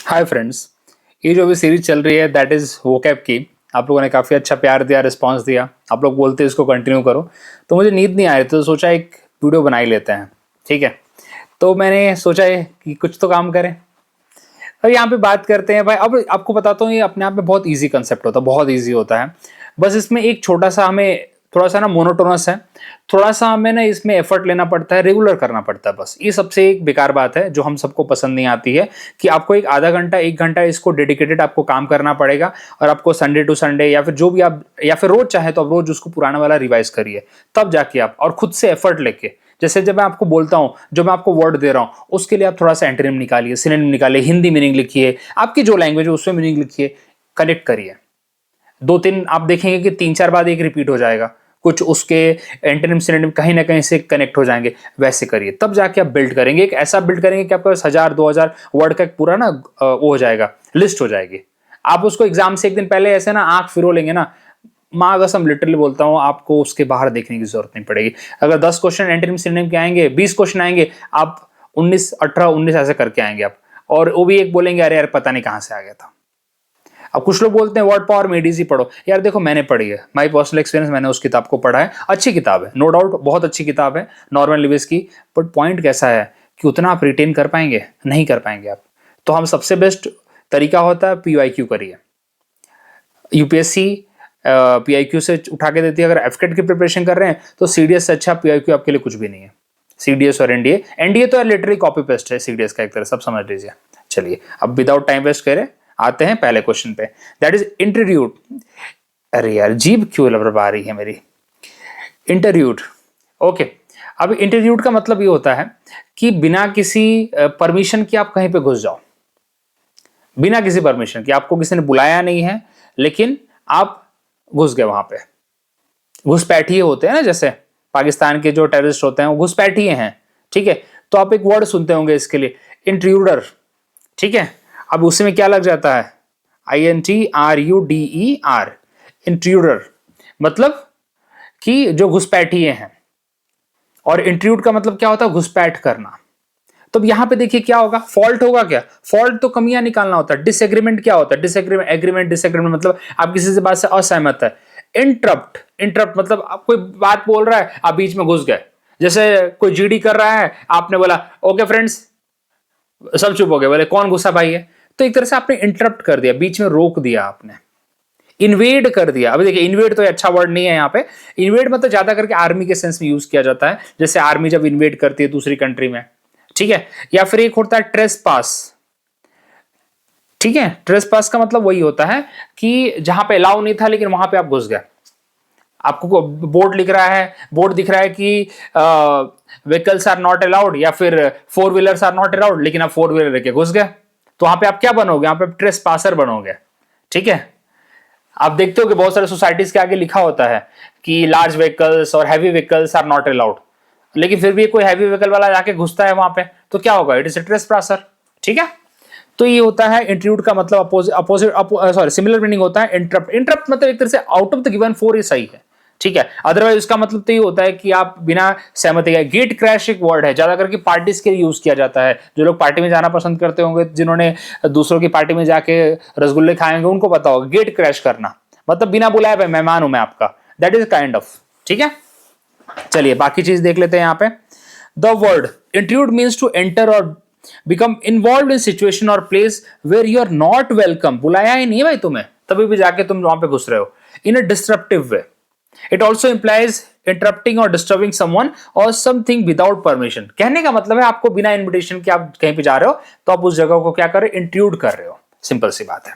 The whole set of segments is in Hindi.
हाय फ्रेंड्स, ये जो अभी सीरीज चल रही है दैट इज वोकैब की। आप लोगों ने काफ़ी अच्छा प्यार दिया, रिस्पांस दिया। आप लोग बोलते हैं इसको कंटिन्यू करो, तो मुझे नींद नहीं आ रही तो सोचा एक वीडियो बना ही लेते हैं। ठीक है, तो मैंने सोचा है कि कुछ तो काम करें। अब यहाँ पे बात करते हैं भाई। अब आपको बताता हूँ, ये अपने आप में बहुत ईजी कंसेप्ट होता है, बहुत ईजी होता है। बस इसमें एक छोटा सा हमें थोड़ा सा ना मोनोटोनस है, थोड़ा सा हमें ना इसमें एफर्ट लेना पड़ता है, रेगुलर करना पड़ता है। बस ये सबसे एक बेकार बात है जो हम सबको पसंद नहीं आती है, कि आपको एक आधा घंटा एक घंटा इसको डेडिकेटेड आपको काम करना पड़ेगा। और आपको संडे टू संडे या फिर जो भी आप, या फिर रोज चाहे तो आप रोज उसको पुराना वाला रिवाइज करिए, तब जाके आप और खुद से एफर्ट लेके। जैसे जब मैं आपको बोलता हूं, जो मैं आपको वर्ड दे रहा हूं, उसके लिए आप थोड़ा सा एंटोनिम निकालिए, सिनोनिम निकालिए, हिंदी मीनिंग लिखिए, आपकी जो लैंग्वेज है उसमें मीनिंग लिखिए, कनेक्ट करिए। दो तीन आप देखेंगे कि तीन चार बार एक रिपीट हो जाएगा, कुछ उसके एंटोनिम सिनोनिम कहीं ना कहीं से कनेक्ट हो जाएंगे। वैसे करिए, तब जाके आप बिल्ड करेंगे, एक ऐसा बिल्ड करेंगे कि आपके पास 1000-2000 वर्ड का एक पूरा ना वो हो जाएगा, लिस्ट हो जाएगी। आप उसको एग्जाम से एक दिन पहले ऐसे ना आंख फिरो लेंगे ना, माँ कसम लिटरली बोलता हूँ, आपको उसके बाहर देखने की जरूरत नहीं पड़ेगी। अगर 10 क्वेश्चन एंटोनिम सिनोनिम के आएंगे, 20 क्वेश्चन आएंगे, आप 19 18 19 ऐसे करके आएंगे आप। और वो भी एक बोलेंगे अरे यार पता नहीं कहां से आ गया था। अब कुछ लोग बोलते हैं वर्ड पावर में डीजी पढ़ो। यार देखो, मैंने पढ़ी है, माई पर्सनल एक्सपीरियंस, मैंने उस किताब को पढ़ा है। अच्छी किताब है, नो डाउट, बहुत अच्छी किताब है नॉर्मन लिविस की। बट पॉइंट कैसा है कि उतना आप रिटेन कर पाएंगे? नहीं कर पाएंगे आप। तो हम सबसे बेस्ट तरीका होता है पीवाईक्यू करिए। यूपीएससी पीआईक्यू से उठा के देती है। अगर एफकेट की प्रिपरेशन कर रहे हैं तो सीडीएस से अच्छा पीआईक्यू आपके लिए कुछ भी नहीं है। सीडीएस और एनडीए, एनडीए तो लिटरली कॉपी पेस्ट है सीडीएस का, एक तरह सब समझ लीजिए। चलिए, अब विदाउट टाइम वेस्ट करें आते हैं पहले क्वेश्चन पे, दैट इज इंटरव्यूड। अरे यार जीभ क्यों लबड़बा रही है मेरी। Interviewed, okay. अब इंटरव्यूड का मतलब ये होता है कि बिना किसी परमिशन के आप कहीं पे घुस जाओ, बिना किसी परमिशन के। आपको किसी ने बुलाया नहीं है लेकिन आप घुस गए वहां पे। घुसपैठिए होते हैं ना, जैसे पाकिस्तान के जो टेररिस्ट होते हैं वो घुसपैठिए हैं। ठीक है, तो आप एक वर्ड सुनते होंगे इसके लिए, इंट्रूडर। ठीक है, अब उसमें क्या लग जाता है? INTRUDER, इंट्रूडर, मतलब कि जो घुसपैठिए हैं। और इंट्रूड का मतलब क्या होता है? घुसपैठ करना। तो यहां पे देखिए क्या होगा, फॉल्ट होगा क्या? फॉल्ट तो कमियां निकालना होता है। डिसएग्रीमेंट क्या होता है? डिसएग्रीमेंट, एग्रीमेंट, डिसएग्रीमेंट मतलब आप किसी से बात से असहमत है। इंटरप्ट, इंटरप्ट मतलब आप कोई बात बोल रहा है, आप बीच में घुस गए। जैसे कोई जीडी कर रहा है, आपने बोला ओके फ्रेंड्स, सब चुप हो गए, बोले कौन गुस्सा भाई है? तो एक तरह से आपने इंटरप्ट कर दिया, बीच में रोक दिया आपने, इन्वेड कर दिया। अभी देखिए, इन्वेड तो अच्छा वर्ड नहीं है यहाँ पे। इन्वेड मतलब ज्यादा करके आर्मी के सेंस में यूज किया जाता है, जैसे आर्मी जब इन्वेड करती है दूसरी कंट्री में। ठीक है, या फिर एक होता है ट्रेस पास। ठीक है, ट्रेस पास का मतलब वही होता है कि जहां पे अलाउ नहीं था लेकिन वहां पे आप घुस गए। आपको बोर्ड लिख रहा है, बोर्ड दिख रहा है कि व्हीकल्स आर नॉट अलाउड या फिर four wheelers are not allowed, लेकिन आप फोर व्हीलर लेके घुस गए, तो वहां पे आप क्या बनोगे? वहां पे ट्रेस पासर बनोगे। ठीक है, आप देखते हो कि बहुत सारे सोसाइटीज के आगे लिखा होता है कि लार्ज व्हीकल्स और heavy vehicles are not allowed, लेकिन फिर भी कोई हैवी व्हीकल वाला जाके घुसता है वहां पे, तो क्या होगा? It is trace passer. ठीक है, तो ये होता है इंटरव्यूड का मतलब अपोजिट, सॉरी सिमिलर मीनिंग होता है इंटरप्ट। इंटरप्ट मतलब एक तरह से out of the given four, ये सही है। ठीक है, अदरवाइज इसका मतलब तो ये होता है कि आप बिना सहमति के। गेट क्रैश एक वर्ड है, ज्यादा करके पार्टीज के लिए यूज किया जाता है। जो लोग पार्टी में जाना पसंद करते होंगे, जिन्होंने दूसरों की पार्टी में जाके रसगुल्ले खाए होंगे, उनको पता होगा गेट क्रैश करना मतलब बिना बुलाए भाई मेहमान हूं मैं आपका, दैट इज काइंड ऑफ। ठीक है, चलिए बाकी चीज देख लेते हैं यहाँ पे। The word intrude means to enter और बिकम इन्वॉल्व इन सिचुएशन और place where you are not welcome. बुलाया ही नहीं भाई तुम्हें, तभी भी जाके तुम वहां पे घुस रहे हो in a disruptive way. It also implies interrupting or disturbing someone or something without permission. कहने का मतलब है आपको बिना इन्विटेशन के आप कहीं पे जा रहे हो तो आप उस जगह को क्या कर रहे हो? इंट्रूड कर रहे हो। सिंपल सी बात है।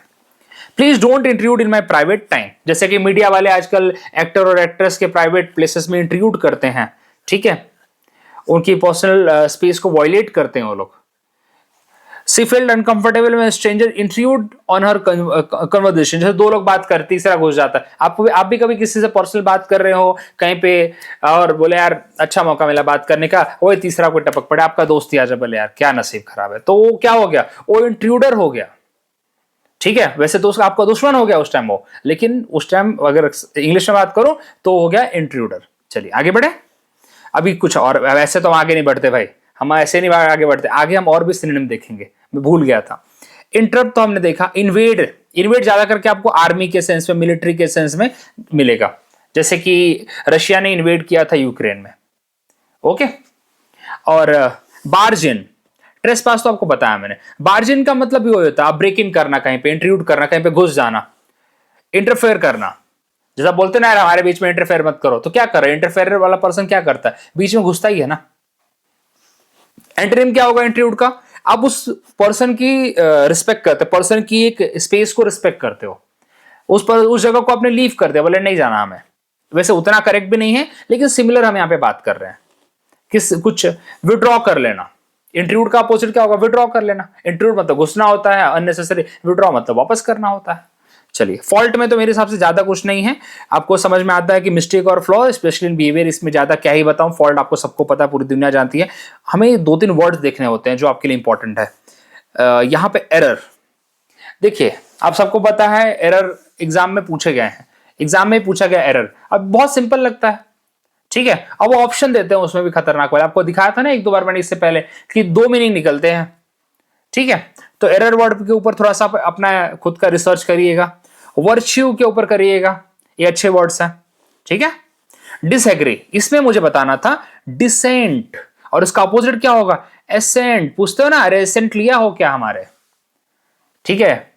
Please don't intrude in my private time. जैसे कि मीडिया वाले आजकल एक्टर और एक्ट्रेस के प्राइवेट प्लेसेस में इंट्रूड करते हैं। ठीक है, उनकी पर्सनल स्पेस को वायलेट करते हैं वो लोग। She felt uncomfortable when a stranger intrude on her conversation। जैसे दो लोग बात करते, तीसरा घुस जाता है। आप भी कभी किसी से पर्सनल बात कर रहे हो कहीं पे और बोले यार अच्छा मौका मिला बात करने का, वो तीसरा कोई टपक पड़े, आपका दोस्त ही आ जाए, बोले यार क्या नसीब खराब है, तो वो क्या हो गया? वो इंट्रूडर हो गया। ठीक है, वैसे तो आपका दुश्मन हो गया उस टाइम वो, लेकिन उस टाइम अगर इंग्लिश में बात करूं तो हो गया इंट्रूडर। चलिए आगे बढ़े। अभी कुछ और, वैसे तो हम आगे नहीं बढ़ते भाई, हम ऐसे नहीं आगे बढ़ते, आगे हम और भी सिनोनिम देखेंगे। मैं भूल गया था। इंटरप्ट तो हमने देखा। इन्वेड, इन्वेड ज्यादा करके आपको आर्मी के सेंस में, मिलिट्री के सेंस में मिलेगा, जैसे कि रशिया ने इन्वेड किया था यूक्रेन में। ओके, और बार्जिन, ट्रेसपास तो आपको बताया मैंने। बार्जिन का मतलब ये होता है आप ब्रेक इन करना, कहीं पे इंट्रूड करना, कहीं पे घुस जाना, इंटरफेयर करना। जैसा बोलते ना यार हमारे बीच में इंटरफेयर मत करो, तो क्या कर रहे हैं, इंटरफेयर वाला पर्सन क्या करता है, बीच में घुसता ही है ना। एंटरिम क्या होगा इंट्रूड का, आप उस पर्सन की रिस्पेक्ट करते, पर्सन की एक स्पेस को रिस्पेक्ट करते हो, उस जगह को आपने लीव कर दिया, बोले नहीं जाना हमें। वैसे उतना करेक्ट भी नहीं है, लेकिन सिमिलर हम यहाँ पे बात कर रहे हैं। कुछ विड्रॉ कर लेना, इंट्रूड का अपोजिट क्या होगा, विड्रॉ कर लेना। इंट्रूड मतलब घुसना होता है अननेसेसरी, विड्रॉ मतलब वापस करना होता है। चलिए, फॉल्ट में तो मेरे हिसाब से ज्यादा कुछ नहीं है, आपको समझ में आता है कि मिस्टेक और फ्लॉ, स्पेशली इन बिहेवियर, इसमें ज्यादा क्या ही बताऊं। फॉल्ट आपको सबको पता है, पूरी दुनिया जानती है। हमें 2-3 वर्ड्स देखने होते हैं जो आपके लिए इंपॉर्टेंट है। यहां पे एरर देखिए, आप सबको पता है एरर एग्जाम में पूछे गए हैं, एग्जाम में पूछा गया एरर। अब बहुत सिंपल लगता है, ठीक है। अब वो ऑप्शन देते हैं, उसमें भी खतरनाक वाला आपको दिखाया था ना 1-2 बार मैंने इससे पहले, कि 2 मीनिंग निकलते हैं, ठीक है। तो एरर वर्ड के ऊपर थोड़ा सा अपना खुद का रिसर्च करिएगा। वर्च्यू के ऊपर करिएगा, ये अच्छे वर्ड्स हैं, ठीक है। डिसएग्री, इसमें मुझे बताना था डिसेंट, और इसका अपोजिट क्या होगा, एसेंट। पूछते हो ना, अरे एसेंट लिया हो क्या हमारे, ठीक है।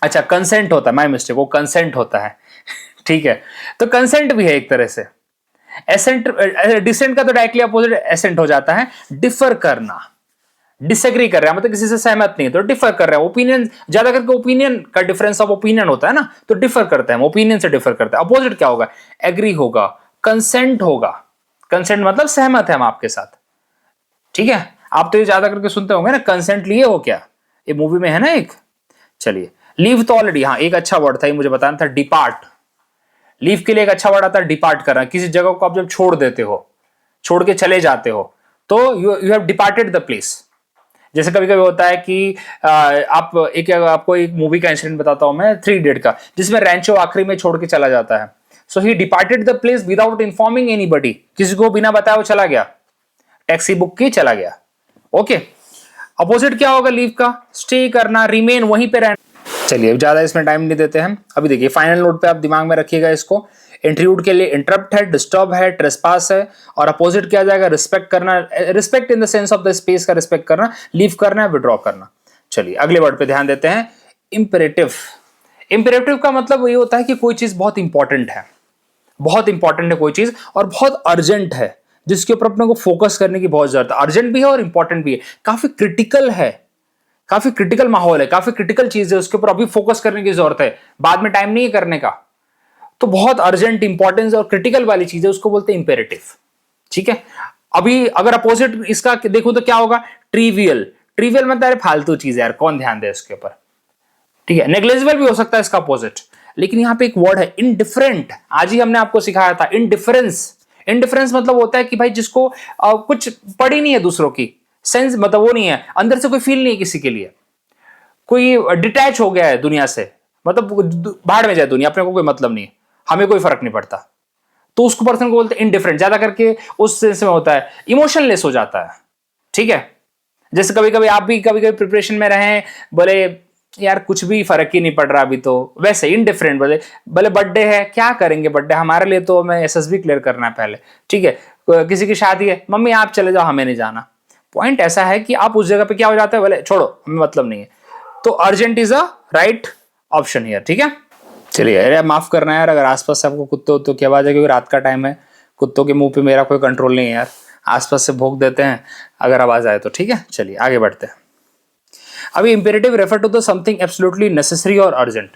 अच्छा, कंसेंट होता है, माय मिस्टेक, वो कंसेंट होता है ठीक है। तो कंसेंट भी है एक तरह से। एसेंट, डिसेंट का तो डायरेक्टली अपोजिट एसेंट हो जाता है। डिफर करना, डिसएग्री कर रहा है मतलब किसी से सहमत नहीं है, तो डिफर कर रहा है। ओपिनियन, ज्यादा करके ओपिनियन का डिफरेंस ऑफ ओपिनियन होता है ना, तो डिफर करते हैं, ओपिनियन से डिफर करते हैं। अपोजिट क्या होगा, एग्री होगा, कंसेंट होगा। कंसेंट मतलब सहमत है हम आपके साथ, ठीक है। आप तो ये ज्यादा करके सुनते होंगे ना, कंसेंट लिए हो क्या, ये मूवी में है ना एक। चलिए, लीव तो ऑलरेडी, हाँ एक अच्छा वर्ड था, ये मुझे बताना था, डिपार्ट। लीव के लिए एक अच्छा वर्ड आता है डिपार्ट करना। किसी जगह को आप जब छोड़ देते हो, छोड़ के चले जाते हो, तो you have departed the place. जैसे कभी कभी होता है कि आपको एक मूवी का इंसिडेंट बताता हूं मैं, 3 इडियट का, जिसमें रैंचो आखिरी में छोड़ के चला जाता है। So he departed the place without informing anybody, किसी को बिना बताए वो चला गया, टैक्सी बुक की चला गया। ओके, अपोजिट क्या होगा लीव का, स्टे करना, रिमेन, वहीं पे रहना। चलिए, ज्यादा इसमें टाइम नहीं देते हैं। अभी देखिए फाइनल नोट पे आप दिमाग में रखिएगा इसको। इंट्रूड के लिए इंटरप्ट है, डिस्टर्ब है, ट्रेसपास है, और अपोजिट क्या जाएगा, रिस्पेक्ट करना, respect in the sense of the space का रिस्पेक्ट करना, लीव करना है, विड्रॉ करना। चलिए अगले वर्ड पे ध्यान देते हैं, इंपेरेटिव। इंपेरेटिव का मतलब ये होता है कि कोई चीज बहुत इंपॉर्टेंट है, बहुत इंपॉर्टेंट है कोई चीज, और बहुत अर्जेंट है, जिसके ऊपर अपने को फोकस करने की बहुत जरूरत है। अर्जेंट भी है और इंपॉर्टेंट भी है, काफी क्रिटिकल है, काफी क्रिटिकल माहौल है, काफी क्रिटिकल चीज है, उसके ऊपर अभी फोकस करने की जरूरत है, बाद में टाइम नहीं है करने का। तो बहुत अर्जेंट, इंपॉर्टेंस और क्रिटिकल वाली चीज है, उसको बोलते हैं इंपेरेटिव, ठीक है। अभी अगर अपोजिट इसका देखूं तो क्या होगा, ट्रिवियल। ट्रिवियल मतलब फालतू चीज है यार, कौन ध्यान दे उसके ऊपर, ठीक है। नेग्लिजिबल भी हो सकता है इसका अपोजिट। लेकिन यहां पे एक वर्ड है इनडिफरेंट, आज ही हमने आपको सिखाया था, इनडिफरेंस। इनडिफरेंस मतलब होता है कि भाई जिसको कुछ पड़ी नहीं है दूसरों की, सेंस मतलब वो नहीं है, अंदर से कोई फील नहीं है किसी के लिए, कोई डिटैच हो गया है दुनिया से, मतलब भाड़ में जाए दुनिया, अपने को कोई मतलब नहीं है, हमें कोई फर्क नहीं पड़ता, तो उसको पर्सन को बोलते हैं इनडिफरेंट। ज्यादा करके उस सेंस में होता है, इमोशनलेस हो जाता है, ठीक है। जैसे कभी कभी आप भी कभी कभी प्रिपरेशन में रहे, बोले यार कुछ भी फर्क ही नहीं पड़ रहा अभी, तो वैसे इनडिफरेंट, बोले बोले बर्थडे है, क्या करेंगे बर्थडे, हमारे लिए तो हमें एसएसबी क्लियर करना है पहले, ठीक है। किसी की शादी है, मम्मी आप चले जाओ हमें नहीं जाना। पॉइंट ऐसा है कि आप उस जगह पे क्या हो जाते हैं, बोले छोड़ो हमें मतलब नहीं है। तो urgent is a right option here, ठीक है। चलिए अरे माफ करना यार अगर आसपास से आपको कुत्ते उत्तों की आवाज है, क्योंकि रात का टाइम है, कुत्तों के मुंह पे मेरा कोई कंट्रोल नहीं है यार, आसपास से भोंक देते हैं अगर आवाज आए तो, ठीक है। चलिए आगे बढ़ते हैं। अभी imperative refer to the something absolutely necessary और urgent,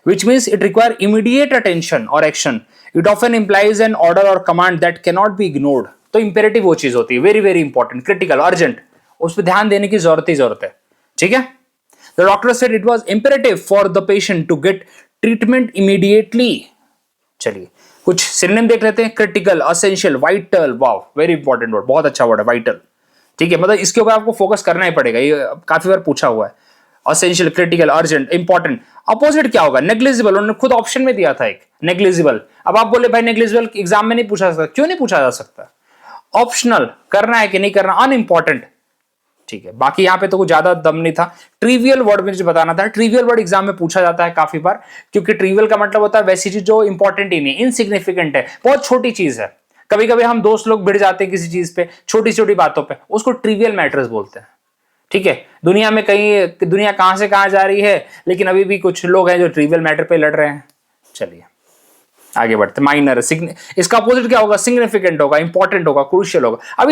which means it require immediate attention or action. It often implies an order or command that cannot be ignored. तो imperative वो चीज होती है, very very important, critical, urgent, उस पर ध्यान देने की जरूरत ही जरूरत है, ठीक है। The doctor said it was imperative for the patient to get treatment immediately. चलिए कुछ सिनोनिम देख लेते हैं, क्रिटिकल, असेंशियल, वाइटल, वाव, वेरी इंपॉर्टेंट वर्ड, बहुत अच्छा वर्ड है वाइटल, ठीक है। मतलब इसके ऊपर आपको फोकस करना ही पड़ेगा, ये काफी बार पूछा हुआ है। Essential, critical, urgent, important. Opposite क्या होगा, नेग्लिजिबल, उन्होंने खुद ऑप्शन में दिया था एक, नेग्लिजिबल। अब आप बोले भाई नेग्लिजिबल एग्जाम में नहीं पूछा जा सकता, क्यों नहीं पूछा जा सकता, ऑप्शनल, करना है कि नहीं करना, अनइंपॉर्टेंट, ठीक है, बाकी यहाँ पे तो कुछ ज्यादा दम नहीं था। ट्रिवियल वर्ड मुझे बताना था। ट्रिवियल वर्ड एग्जाम में पूछा जाता है काफी बार, क्योंकि ट्रिवियल का मतलब होता है वैसी चीज जो इंपॉर्टेंट ही नहीं, इनसिग्निफिकेंट है, बहुत छोटी चीज है। कभी कभी हम दोस्त लोग भिड़ जाते हैं किसी चीज पे, छोटी छोटी बातों पे, उसको ट्रिवियल मैटर्स बोलते हैं। ठीक है, दुनिया में कहीं, दुनिया कहां से कहां जा रही है, लेकिन अभी भी कुछ लोग हैं जो ट्रिवियल मैटर पे लड़ रहे हैं। चलिए आगे बढ़ते। माइनर, इसका अपोजिट क्या होगा? सिग्निफिकेंट होगा, इंपॉर्टेंट होगा, क्रूशियल होगा।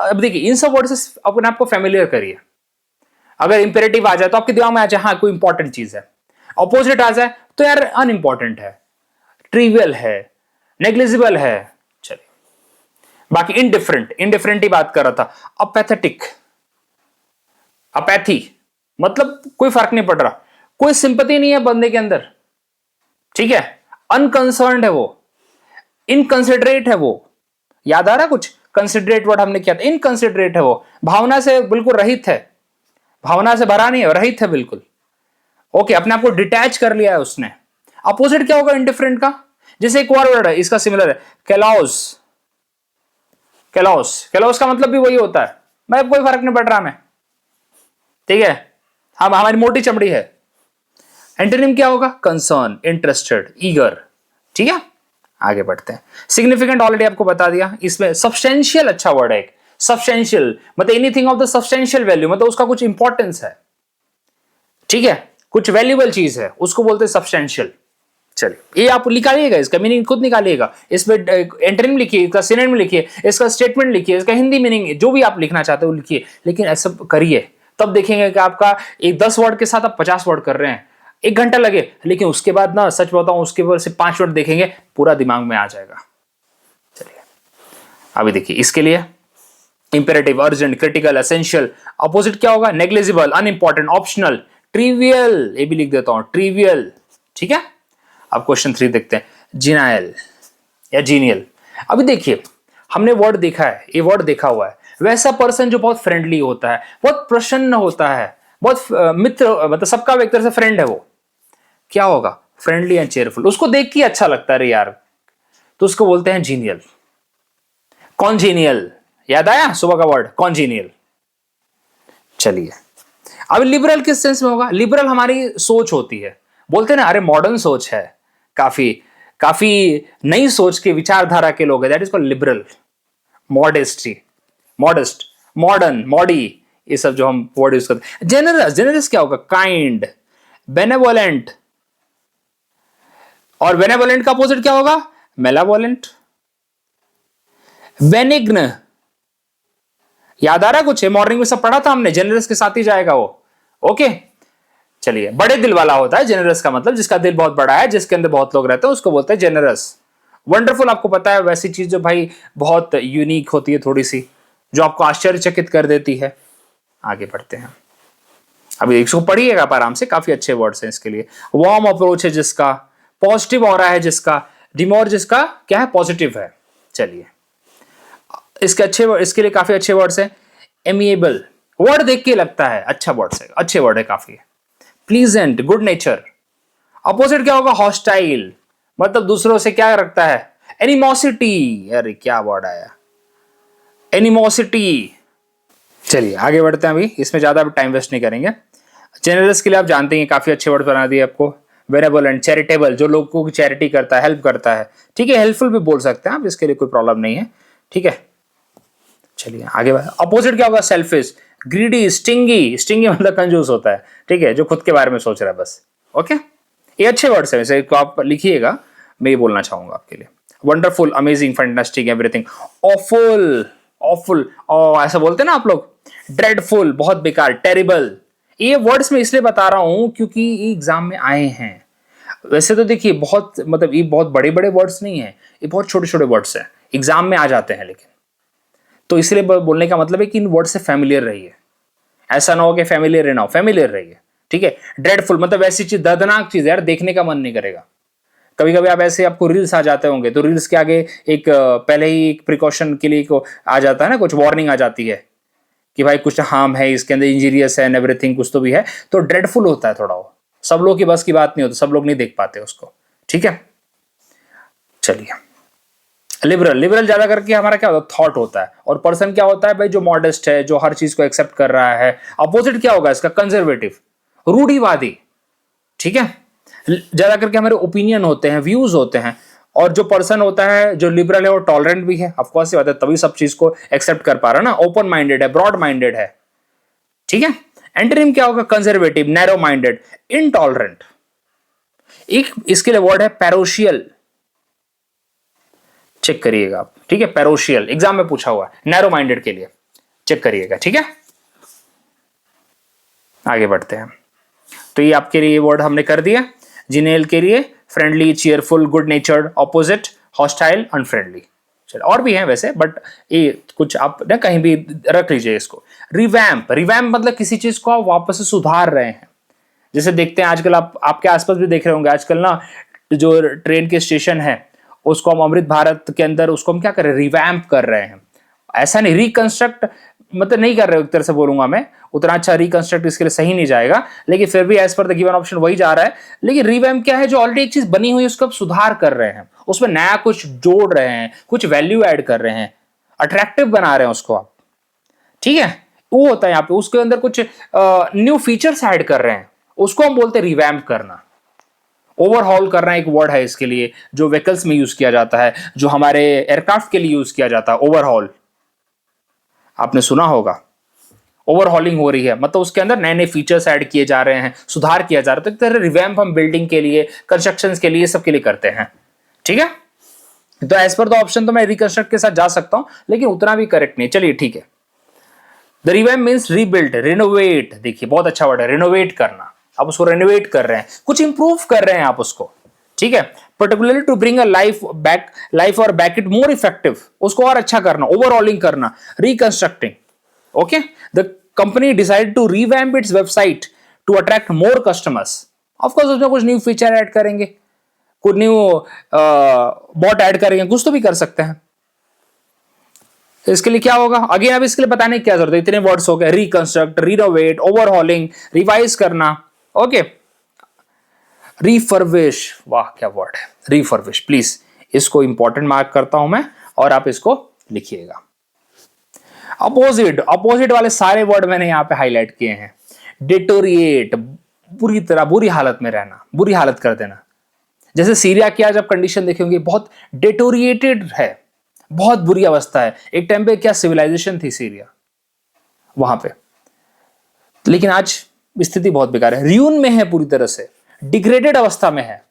अब देखिए इन सब वर्ड से अपने आप को फेमिलियर करिए। अगर इंपेरेटिव आ जाए तो आपके दिमाग में आ जाए हाँ कोई इंपॉर्टेंट चीज है, अपोजिट आ जाए तो यार अनइंपॉर्टेंट है, ट्रिवियल है, नेग्लिजिबल है। चलिए बाकी इंडिफरेंट ही बात कर रहा था। अपैथेटिक, अपैथी मतलब कोई फर्क नहीं पड़ रहा, कोई सिंपैथी नहीं है बंदे के अंदर। ठीक है, अनकंसर्न्ड है वो, इनकंसिडरेट है वो। याद आ रहा कुछ? कंसिडरेट वर्ड हमने किया था, इनकंसिडरेट है वो, भावना से बिल्कुल रहित है, भावना से भरा नहीं है, रहित है बिल्कुल। ओके, अपने आप को डिटैच कर लिया है उसने। अपोजिट क्या होगा इंडिफरेंट का? जैसे एक और वर्ड है इसका सिमिलर है, कैलॉस। कैलॉस, कैलॉस का मतलब भी वही होता है, मैं कोई फर्क नहीं पड़ रहा मैं। ठीक है, हम हमारी मोटी चमड़ी है। एंटोनिम क्या होगा? Concern, interested, eager. ठीक है, आगे बढ़ते हैं। सिग्निफिकेंट ऑलरेडी आपको बता दिया। इसमें सब्सटेंशियल अच्छा वर्ड है एक, सब्सटेंशियल मतलब anything of the substantial value, मतलब उसका कुछ इंपॉर्टेंस है। ठीक है, कुछ वैल्यूएबल चीज है, उसको बोलते हैं सब्सटेंशियल। चलिए ये आप निकालिएगा, इसका मीनिंग खुद निकालिएगा। इसमें एंटोनिम लिखिए, इसका सिनोनिम लिखिए, इसका स्टेटमेंट लिखिए, इसका हिंदी मीनिंग जो भी आप लिखना चाहते हो लिखिए, लेकिन ऐसा करिए तब देखेंगे कि आपका एक 10 वर्ड के साथ आप 50 वर्ड कर रहे हैं, 1 घंटा लगे, लेकिन उसके बाद ना सच बताऊं उसके बाद से 5 वर्ड देखेंगे पूरा दिमाग में आ जाएगा। चलिए अभी देखिए इसके लिए imperative, urgent, critical, essential. Opposite क्या होगा? नेग्लिजिबल, अनइंपॉर्टेंट, ऑप्शनल, ट्रिवियल, ये भी लिख देता हूं ट्रिवियल। ठीक है, अब क्वेश्चन 3 देखते हैं, जिनायल या जीनियल। अभी देखिए हमने वर्ड देखा है, ये वर्ड देखा हुआ है, वैसा पर्सन जो बहुत फ्रेंडली होता है, बहुत प्रसन्न होता है, बहुत मित्र, मतलब सबका एक तरह से फ्रेंड है वो, क्या होगा? Friendly and cheerful. उसको देख के अच्छा लगता है रे यार, तो उसको बोलते हैं जीनियल। कॉन्जीनियल, याद आया सुबह का वर्ड कॉन्जीनियल। चलिए अब लिबरल किस सेंस में होगा? लिबरल हमारी सोच होती है, बोलते हैं ना अरे मॉडर्न सोच है, काफी काफी नई सोच के विचारधारा के लोग हैं, that is called liberal. Modesty, modest, modern, मॉडी, ये सब जो हम वर्ड यूज करते हैं। जेनरस, जेनरस क्या होगा? Kind, benevolent. और बेनेवोलेंट का अपोजिट क्या होगा? मेलावोलेंट। बेनिग्न, याद आ रहा है कुछ? मॉर्निंग में सब पढ़ा था हमने, जेनरस के साथ ही जाएगा वो। ओके चलिए, बड़े दिल वाला होता है जेनरस का मतलब, जिसका दिल बहुत बड़ा है, जिसके अंदर बहुत लोग रहते हैं, उसको बोलते हैं जेनरस। वंडरफुल आपको पता है वैसी चीज जो भाई बहुत यूनिक होती है, थोड़ी सी जो आपको आश्चर्यचकित कर देती है। आगे बढ़ते हैं, अभी इसको पढ़िएगा आप आराम से, काफी अच्छे वर्ड्स हैं इसके लिए। वार्म अप्रोच है जिसका, पॉजिटिव ऑरा है जिसका, डिमोर जिसका क्या है? पॉजिटिव है। चलिए इसके लिए काफी अच्छे वर्ड्स हैं। एमिएबल, वर्ड देख के लगता है अच्छा वर्ड्स है, अच्छे वर्ड है काफी। Pleasant, good nature. अपोजिट क्या होगा? हॉस्टाइल, मतलब दूसरों से क्या रखता है? एनिमोसिटी। अरे क्या वर्ड आया, एनिमोसिटी। चलिए आगे बढ़ते हैं, अभी इसमें ज्यादा टाइम वेस्ट नहीं करेंगे। जेनरस के लिए आप जानते हैं काफी अच्छे वर्ड बना दिए आपको। बेनेवोलेंट, चैरिटेबल, जो लोगों की चैरिटी करता है, हेल्प करता है। ठीक है, हेल्पफुल भी बोल सकते हैं आप, इसके लिए कोई प्रॉब्लम नहीं है। ठीक है, चलिए आगे बढ़। अपोजिट क्या होगा? Selfish, greedy, stingy. स्टिंगी मतलब कंजूस होता है, ठीक है, जो खुद के बारे में सोच रहा है बस। ओके, ये अच्छे वर्ड्स है वैसे, तो आप लिखिएगा, मैं ये बोलना चाहूंगा आपके लिए। Wonderful, amazing, fantastic, everything. Awful, awful, ऐसा बोलते हैं ना आप लोग। ड्रेडफुल, बहुत बेकार, टेरिबल। ये वर्ड्स मैं इसलिए बता रहा हूं क्योंकि ये एग्जाम में आए हैं। वैसे तो देखिए बहुत, मतलब ये बहुत बड़े बड़े वर्ड्स नहीं है, ये बहुत छोटे छोटे वर्ड्स हैं, एग्जाम में आ जाते हैं, लेकिन तो इसलिए बोलने का मतलब है कि इन वर्ड से फैमिलियर रहिए। ऐसा ना हो कि फैमिलियर ना हो, फैमिलियर रहिए। ठीक है, ड्रेडफुल मतलब ऐसी चीज, दर्दनाक चीज यार, देखने का मन नहीं करेगा। कभी कभी आप ऐसे, आपको रील्स आ जाते होंगे, तो रील्स के आगे एक पहले ही एक प्रिकॉशन के लिए को आ जाता है ना, कुछ वार्निंग आ जाती है कि भाई कुछ हार्म है इसके अंदर, इंजीरियस है एंड एवरीथिंग, कुछ तो भी है। तो ड्रेडफुल होता है थोड़ा वो, सब लोग की बस की बात नहीं होती, सब लोग नहीं देख पाते उसको। ठीक है, चलिए लिबरल, लिबरल ज्यादा करके हमारा क्या होता है, थॉट होता है। और पर्सन क्या होता है भाई, जो मॉडेस्ट है, जो हर चीज को एक्सेप्ट कर रहा है। अपोजिट क्या होगा इसका, कंजर्वेटिव, रूढ़िवादी। ठीक है, ज्यादा करके हमारे ओपिनियन होते हैं, व्यूज होते हैं। और जो पर्सन होता है जो लिबरल है वो टॉलरेंट भी है, ऑफकोर्स ये बात है, तभी सब चीज को एक्सेप्ट कर पा रहा है ना, ओपन माइंडेड है, ब्रॉड माइंडेड है। ठीक है, एंटोनिम क्या होगा, कंजर्वेटिव, नैरो माइंडेड, इनटॉलरेंट। एक इसके लिए वर्ड है पैरोशियल, चेक करिएगा आप। ठीक है, पैरोशियल एग्जाम में पूछा हुआ है, नैरो माइंडेड के लिए चेक करिएगा। ठीक है, आगे बढ़ते हैं। तो ये आपके लिए वर्ड हमने कर दिया। जिनेल के लिए friendly, cheerful, good नेचर्ड, opposite, hostile, unfriendly. चलो और भी हैं वैसे, बट ये कुछ आप ना कहीं भी रख लीजिए इसको। रिवैम्प, रिवैम्प मतलब किसी चीज को आप वापस से सुधार रहे हैं। जैसे देखते हैं आजकल, आप आपके आसपास भी देख रहे होंगे आजकल ना, जो ट्रेन के स्टेशन है उसको हम अमृत भारत के अंदर उसको हम क्या कर रहे हैं, रिवैम्प कर रहे हैं। ऐसा नहीं रिकंस्ट्रक्ट मतलब नहीं कर रहे हो, एक तरह से बोलूंगा मैं, उतना अच्छा रिकंस्ट्रक्ट इसके लिए सही नहीं जाएगा, लेकिन फिर भी as per the given option वही जा रहा है। लेकिन रिवैम्प क्या है, जो ऑलरेडी एक चीज बनी हुई है उसको आप सुधार कर रहे हैं, उसमें नया कुछ जोड़ रहे हैं, कुछ वैल्यू ऐड कर रहे हैं, अट्रैक्टिव बना रहे हैं उसको आप। ठीक है, वो होता है यहाँ पे, उसके अंदर कुछ न्यू फीचर्स ऐड कर रहे हैं, उसको हम बोलते हैं रिवैम्प करना। ओवरहॉल करना एक वर्ड है इसके लिए, जो व्हीकल्स में यूज किया जाता है, जो हमारे एयरक्राफ्ट के लिए यूज किया जाता है। ओवरहॉल आपने सुना होगा, ओवरहॉलिंग हो रही है मतलब उसके अंदर नए नए फीचर्स ऐड किए जा रहे हैं, सुधार किया जा रहा है। तो एक तरह रिवैम्प हम बिल्डिंग के लिए, कंस्ट्रक्शन के लिए, सब के लिए करते हैं। ठीक है, तो एज पर द ऑप्शन तो मैं रिकंस्ट्रक्ट के साथ जा सकता हूं, लेकिन उतना भी करेक्ट नहीं। चलिए ठीक है, the revamp means rebuild, renovate. देखिए बहुत अच्छा वर्ड है, रिनोवेट करना। आप उसको रेनोवेट कर रहे हैं, कुछ इंप्रूव कर रहे हैं आप उसको। ठीक है, particularly to bring a life और बैक इट मोर इफेक्टिव, उसको और अच्छा करना, ओवरऑलिंग करना, reconstructing. Okay, the company decide to revamp its website to attract more customers. Of course उसमें कुछ न्यू फीचर ऐड करेंगे, कुछ न्यू बॉट ऐड करेंगे, कुछ तो भी कर सकते हैं। इसके लिए क्या होगा, अगेन अब इसके लिए बताने की क्या जरूरत है, इतने वर्ड्स हो गए, रिकंस्ट्रक्ट, रिनोवेट, ओवरहॉलिंग, रिवाइज करना। ओके, रिफर्विश, वाह क्या वर्ड है रिफर्विश। प्लीज इसको इंपॉर्टेंट मार्क करता हूं मैं, और आप इसको लिखिएगा। अपोजिट, अपोजिट वाले सारे वर्ड मैंने यहां पे हाईलाइट किए हैं। डिटोरिएट, बुरी तरह, बुरी हालत में रहना, बुरी हालत कर देना। जैसे सीरिया की आज आप कंडीशन देखेंगे, बहुत डिटोरिएटेड है, बहुत बुरी अवस्था है। एक टाइम पे क्या सिविलाइजेशन थी सीरिया वहां पे, लेकिन आज स्थिति बहुत बेकार है, रियून में है, पूरी तरह से डिग्रेडेड अवस्था में है,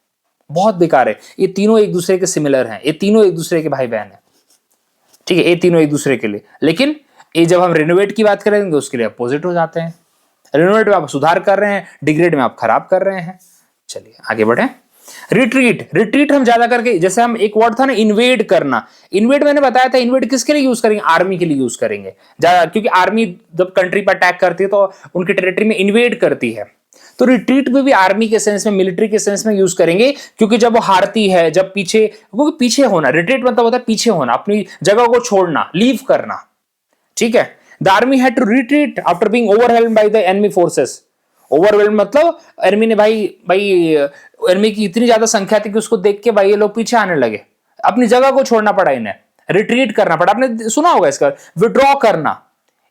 बहुत बेकार है। ये तीनों एक दूसरे के सिमिलर हैं, ये तीनों एक दूसरे के भाई बहन हैं। ठीक है, ये तीनों एक दूसरे के लिए, लेकिन ये जब हम रिनोवेट की बात करेंगे उसके लिए अपोजिट हो जाते हैं। रिनोवेट में आप सुधार कर रहे हैं, डिग्रेड में आप खराब कर रहे हैं। चलिए आगे बढ़े। रिट्रीट, रिट्रीट हम ज्यादा करके, जैसे हम एक वर्ड था ना इन्वेड करना, इन्वेड मैंने बताया था, इन्वेड किसके लिए यूज करेंगे, आर्मी के लिए यूज करेंगे ज्यादा, क्योंकि आर्मी जब कंट्री पर अटैक करती है तो उनकी टेरिटरी में इन्वेड करती है। तो रिट्रीट में भी आर्मी के सेंस में, मिलिट्री के सेंस में यूज करेंगे, क्योंकि जब वो हारती है, जब पीछे, वो पीछे होना, रिट्रीट मतलब होता है पीछे होना, अपनी जगह को छोड़ना, लीव करना। ठीक है, the army had to retreat after being overwhelmed by the enemy forces. Overwhelm मतलब एनिमी ने भाई एनिमी की इतनी ज्यादा संख्या थी कि उसको देख के भाई ये लोग पीछे आने लगे, अपनी जगह को छोड़ना पड़ा इन्हें, रिट्रीट करना पड़ा। आपने सुना होगा इसका, विड्रॉ करना,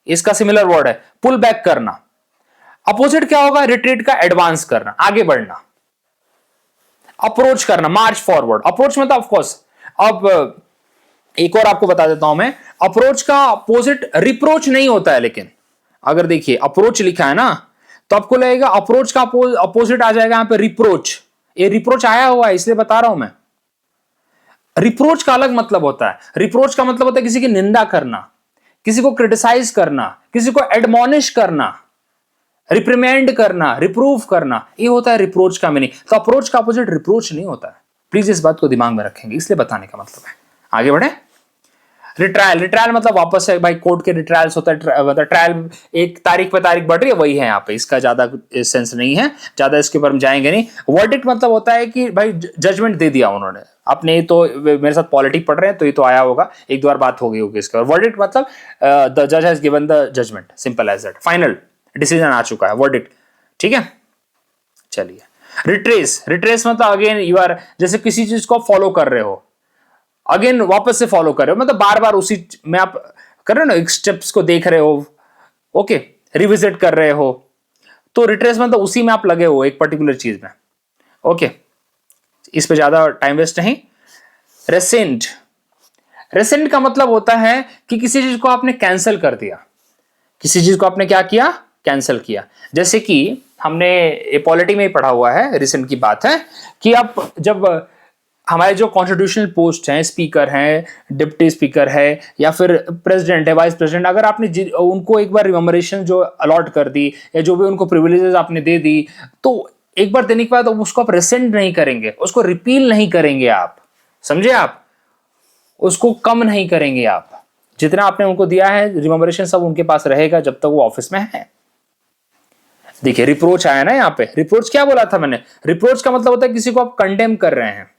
इसका सिमिलर वर्ड है, पुल बैक करना। अपोजिट क्या होगा, रिट्रीट का एडवांस करना, आगे बढ़ना। अप्रोच करना, मार्च फॉरवर्ड। अप्रोच मतलब ऑफकोर्स, अब एक और आपको बता देता हूं मैं, अप्रोच का अपोजिट रिप्रोच नहीं होता है, लेकिन अगर देखिए अप्रोच लिखा है ना, तो आपको लगेगा अप्रोच का अपोजिट आ जाएगा यहां पे रिप्रोच। ये रिप्रोच आया हुआ है इसलिए बता रहा हूं मैं। रिप्रोच का अलग मतलब होता है, रिप्रोच का मतलब होता है किसी की निंदा करना, किसी को क्रिटिसाइज करना, किसी को एडमोनिश करना, रिप्रिमेंड करना, रिप्रूव करना, ये होता है रिप्रोच का मीनिंग। तो अप्रोच का अपोजिट रिप्रोच नहीं होता है, प्लीज इस बात को दिमाग में रखेंगे, इसलिए बताने का मतलब है। आगे बढ़े। रिट्रायल, रिट्रायल मतलब वापस से भाई कोर्ट के रिट्रायल्स होता है, मतलब ट्रायल एक तारीख पे तारीख बढ़ रही है, वही है यहाँ पे, इसका ज्यादा सेंस नहीं है, ज्यादा इसके ऊपर हम जाएंगे नहीं। वर्डिक्ट मतलब होता है कि भाई जजमेंट दे दिया उन्होंने अपने, तो मेरे साथ पॉलिटिक पढ़ रहे हैं तो ये तो आया होगा, एक दो बार बात हो गई होगी इसके। और वर्डिक्ट मतलब द जज has given the judgement, simple as that, final decision आ चुका है, वर्डिक्ट। ठीक है, चलिए। रिट्रेस, रिट्रेस मतलब अगेन यू आर, जैसे किसी चीज को फॉलो कर रहे हो, अगेन वापस से फॉलो कर रहे हो, मतलब बार बार उसी में आप कर रहे हो ना, स्टेप्स को देख रहे हो, ओके, रिविजिट कर रहे हो, तो रिट्रेस मतलब उसी में आप लगे हो एक पर्टिकुलर चीज में, ओके। इस पे ज्यादा टाइम वेस्ट नहीं। रेसेंट, रेसेंट का मतलब होता है कि किसी चीज को आपने कैंसिल कर दिया, किसी चीज को आपने क्या किया, कैंसिल किया। जैसे कि हमने पॉलिटी में ही पढ़ा हुआ है, रिसेंट की बात है, कि आप जब हमारे जो कॉन्स्टिट्यूशनल पोस्ट हैं, स्पीकर हैं, डिप्टी स्पीकर है, या फिर प्रेसिडेंट है, वाइस प्रेसिडेंट, अगर आपने उनको एक बार रिमेमोरेशन जो अलॉट कर दी, या जो भी उनको प्रिविलेजेस आपने दे दी, तो एक बार देने के बाद उसको आप रिसेंट नहीं करेंगे, उसको रिपील नहीं करेंगे आप, समझे आप, उसको कम नहीं करेंगे आप। जितना आपने उनको दिया है रिमेमोरेशन सब उनके पास रहेगा जब तक वो ऑफिस में है। देखिए रिप्रोच आया ना यहाँ पे, रिप्रोच क्या बोला था मैंने, रिप्रोच का मतलब होता है किसी को आप कंडेम कर रहे हैं,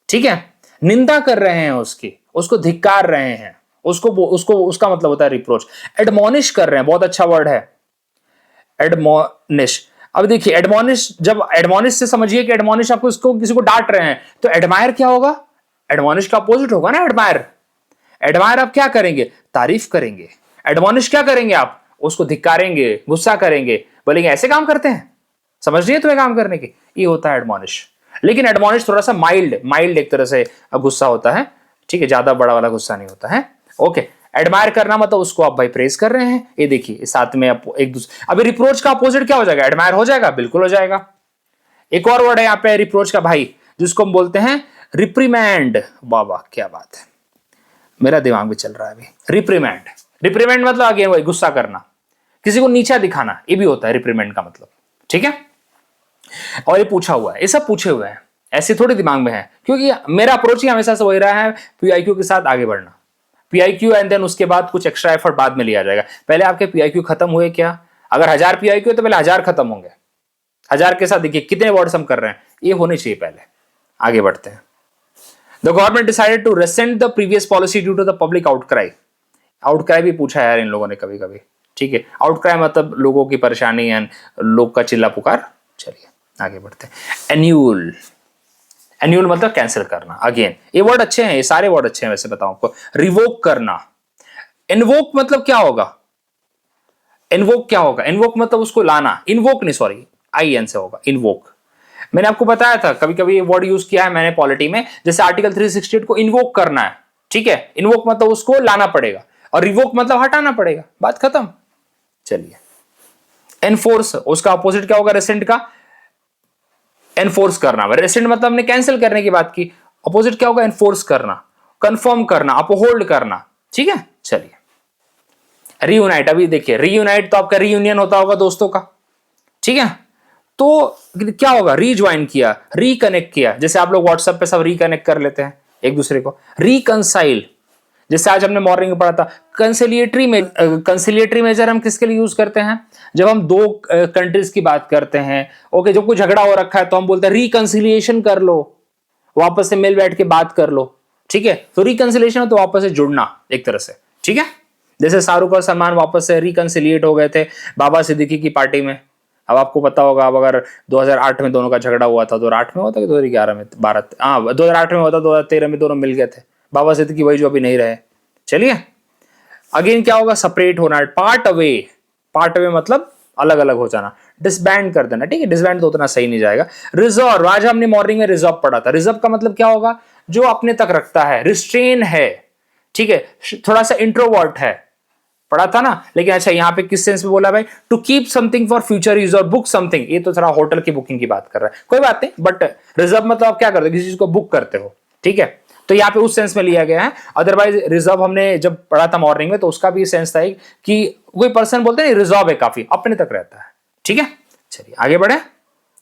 ठीक है, निंदा कर रहे हैं उसकी, उसको धिक्कार रहे हैं, उसको उसका मतलब होता है रिप्रोच। एडमोनिश कर रहे हैं, बहुत अच्छा वर्ड है एडमोनिश। अब देखिए एडमोनिश, जब एडमोनिश से समझिए कि एडमोनिश आपको इसको किसी को डांट रहे हैं, तो एडमायर क्या होगा, एडमोनिश का अपोजिट होगा ना एडमायर। एडमायर आप क्या करेंगे, तारीफ करेंगे। एडमोनिश क्या करेंगे आप, उसको धिक्कारेंगे, गुस्सा करेंगे, बोलेंगे ऐसे काम करते हैं, समझ रही है तुम्हें काम करने की, ये होता है एडमोनिश। लेकिन एडमोनिश थोड़ा सा माइल्ड, माइल्ड एक तरह से गुस्सा होता है, ठीक है, ज्यादा बड़ा वाला गुस्सा नहीं होता है, ओके। एडमायर करना मतलब उसको आप भाई प्रेस कर रहे हैं, ये देखिए साथ में आप एक दूसरे। अभी रिप्रोच का अपोजिट क्या हो जाएगा, एडमायर हो जाएगा, बिल्कुल हो जाएगा। एक और वर्ड है यहाँ पे रिप्रोच का भाई, जिसको हम बोलते हैं रिप्रीमैंड। वाह क्या बात है, मेरा दिमाग भी चल रहा है अभी। रिप्रीमैंड, रिप्रीमैंड मतलब आगे वही गुस्सा करना, किसी को नीचा दिखाना, ये भी होता है रिप्रीमैंड का मतलब, ठीक है। और ये पूछा हुआ है, ये सब पूछे हुए हैं, ऐसे थोड़े दिमाग में है, क्योंकि मेरा अप्रोच ही हमेशा से वही रहा है, पीआईक्यू के साथ आगे बढ़ना, पीआईक्यू एंड देन उसके बाद कुछ एक्स्ट्रा एफर्ट बाद में लिया जाएगा। पहले आपके पीआईक्यू खत्म हुए क्या, अगर 1000 पीआईक्यू तो पहले 1000 खत्म होंगे, 1000 के साथ देखिए कितने वर्ड्स हम कर रहे हैं, ये होने चाहिए पहले। आगे बढ़ते हैं। The government decided to rescind the previous policy due to the public outcry. Outcry भी पूछा है यार इन लोगों ने कभी कभी, ठीक है। आउटक्राई मतलब लोगों की परेशानी है, लोग का चिल्ला पुकार। चलिए आगे बढ़ते हैं। एन्यूल, एन्यूल मतलब कैंसिल करना। अगेन ये वर्ड अच्छे हैं, ये सारे वर्ड अच्छे हैं वैसे बताऊं आपको। रिवोक करना, इनवोक मतलब क्या होगा, इनवोक क्या होगा, इनवोक मतलब उसको लाना, इनवोक नहीं सॉरी आई एन से होगा इनवोक। मैंने आपको बताया था कभी कभी ये वर्ड यूज किया है मैंने पॉलिटी में, जैसे आर्टिकल 368 को इन्वोक करना है, ठीक है, इन्वोक मतलब उसको लाना पड़ेगा, और रिवोक मतलब हटाना पड़ेगा, बात खत्म। चलिए एनफोर्स, उसका अपोजिट क्या होगा रेसेंट का, एनफोर्स करना। रेसेंट मतलब हमने कैंसिल करने की बात की, अपोजिट क्या होगा, एनफोर्स करना, कंफर्म करना, अपहोल्ड करना, ठीक है। चलिए रीयूनाइट, अभी देखिए रीयूनाइट तो आपका रीयूनियन होता होगा दोस्तों का, ठीक है, तो क्या होगा, रीज्वाइन किया, रिकनेक्ट किया, जैसे आप लोग व्हाट्सएप पे सब रिकनेक्ट कर लेते हैं एक दूसरे को। रिकंसाइल, जैसे आज हमने मॉर्निंग में पढ़ा था, कंसिलिएटरी में, कंसिलिएटरी मेजर हम किसके लिए यूज करते हैं, जब हम दो कंट्रीज की बात करते हैं, ओके, जब कोई झगड़ा हो रखा है तो हम बोलते हैं रिकंसिलिएशन कर लो, वापस से मिल बैठ के बात कर लो, ठीक है। तो रिकंसिलिएशन तो वापस से जुड़ना एक तरह से, ठीक है। जैसे शाहरुख और सलमान वापस से रिकंसिलिएट हो गए थे बाबा सिद्दीकी की पार्टी में। अब आपको पता होगा, अब अगर 2008 में दोनों का झगड़ा हुआ था, 2008 में हुआ था कि 2011 में, 12, हाँ 2008 में हुआ था, 2013 में दोनों मिल गए थे, बाबा सिद्दीकी वही जो अभी नहीं रहे। चलिए अगेन क्या होगा, सेपरेट होना, पार्ट अवे, पार्ट अवे मतलब अलग अलग हो जाना, डिसबैंड कर देना, ठीक है, डिसबैंड तो उतना सही नहीं जाएगा। रिजर्व, आज हमने मॉर्निंग में रिजर्व पढ़ा था, रिजर्व का मतलब क्या होगा, जो अपने तक रखता है, रिस्ट्रेन है, ठीक है, थोड़ा सा इंट्रोवर्ट है, पढ़ा था ना। लेकिन अच्छा यहाँ पे किस सेंस में बोला भाई, to keep something for future use और बुक समथिंग, ये तो थोड़ा होटल की बुकिंग की बात कर रहा है, कोई बात नहीं, बट रिजर्व मतलब आप क्या करते हो, किसी चीज को बुक करते हो, ठीक है, तो यहाँ पे उस सेंस में लिया गया है। अदरवाइज रिजर्व हमने जब पढ़ा था मॉर्निंग में तो उसका भी सेंस था कि कोई पर्सन बोलते हैं रिजर्व है, काफी अपने तक रहता है, ठीक है। चलिए आगे बढ़े,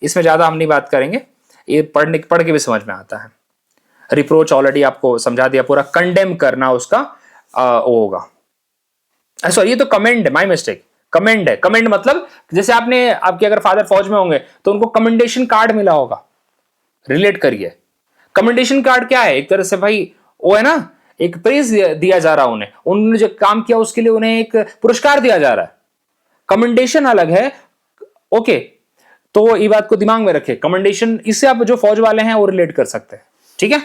इसमें ज्यादा हम नहीं बात करेंगे, ये पढ़ के भी समझ में आता है। रिप्रोच ऑलरेडी आपको समझा दिया पूरा, कंडेम करना उसका होगा, सॉरी ये तो कमेंड है, माय मिस्टेक, कमेंड है। कमेंड मतलब जैसे आपने, आपके अगर फादर फौज में होंगे तो उनको कमेंडेशन कार्ड मिला होगा, रिलेट करिए। कमेंडेशन कार्ड क्या है, एक तरह से भाई वो है ना, एक प्रेज दिया जा रहा है उन्हें, उन्होंने जो काम किया उसके लिए उन्हें एक पुरस्कार दिया जा रहा है। कमेंडेशन अलग है, ओके, तो ये बात को दिमाग में रखे, कमेंडेशन इससे आप जो फौज वाले हैं वो रिलेट कर सकते हैं, ठीक है।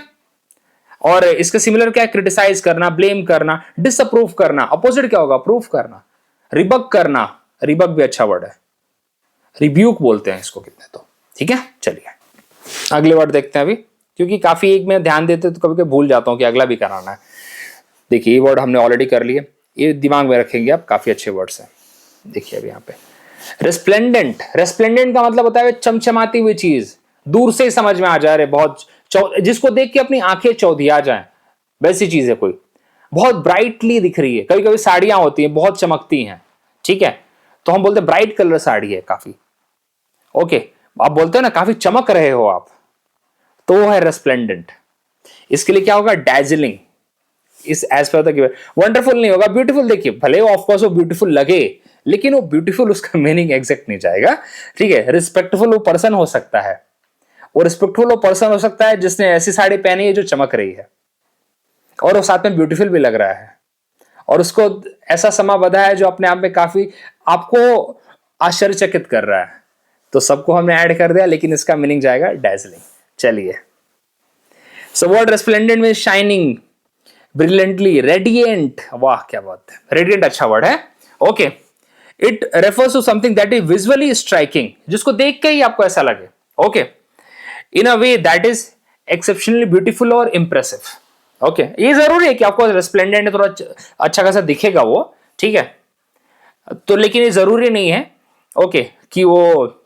और इसका सिमिलर क्या है, क्रिटिसाइज करना, ब्लेम करना, डिसअप्रूव करना। अपोजिट क्या होगा, अप्रूव करना, रिबक करना, रिबक भी अच्छा वर्ड है, रिब्यूक बोलते हैं इसको कितने तो। ठीक है, चलिए अगले वर्ड देखते हैं अभी, क्योंकि काफी एक में ध्यान देते तो कभी कभी भूल जाता हूं कि अगला भी कराना है। देखिए ये वर्ड हमने ऑलरेडी कर लिए, ये दिमाग में रखेंगे आप, काफी अच्छे वर्ड्स हैं। देखिए अब यहाँ पे रेस्प्लेंडेंट, रेस्प्लेंडेंट का मतलब होता है चमचमाती हुई चीज, दूर से ही समझ में आ जा रहे, बहुत जिसको देख के अपनी आंखें चौधिया जाएं, वैसी चीज है कोई, बहुत ब्राइटली दिख रही है। कभी कभी साड़ियां होती हैं बहुत चमकती हैं, ठीक है, तो हम बोलते हैं ब्राइट कलर साड़ी है काफी, ओके, आप बोलते हैं ना काफी चमक रहे हो आप, तो वो है रेस्प्लेंडेंट। इसके लिए क्या होगा, डैजलिंग, इस एज पर वंडरफुल नहीं होगा, ब्यूटीफुल। देखिए भले ऑफ कोर्स वो ब्यूटीफुल लगे, लेकिन वो ब्यूटीफुल उसका मीनिंग एग्जैक्ट नहीं जाएगा, ठीक है। रिस्पेक्टफुल वो पर्सन हो सकता है, वो रिस्पेक्टफुल वो पर्सन हो सकता है जिसने ऐसी साड़ी पहनी है जो चमक रही है और वो साथ में ब्यूटीफुल भी लग रहा है, और उसको ऐसा समा बधा है जो अपने आप में काफी आपको आश्चर्यचकित कर रहा है। तो सबको हमने ऐड कर दिया, लेकिन इसका मीनिंग जाएगा डैजलिंग। चलिए, सो वर्ड रेस्प्लेंडेंट में शाइनिंग, ब्रिलियंटली, रेडिएंट, वाह क्या बात है, रेडिएंट अच्छा वर्ड है, okay. It refers to something that is visually striking, जिसको देख के ही आपको ऐसा लगे, okay, in a way that is exceptionally beautiful और इंप्रेसिव। ओके, ये जरूरी है कि आपको रेस्प्लेंडेंट थोड़ा अच्छा खासा दिखेगा वो, ठीक है, तो लेकिन ये जरूरी नहीं है, ओके, कि वो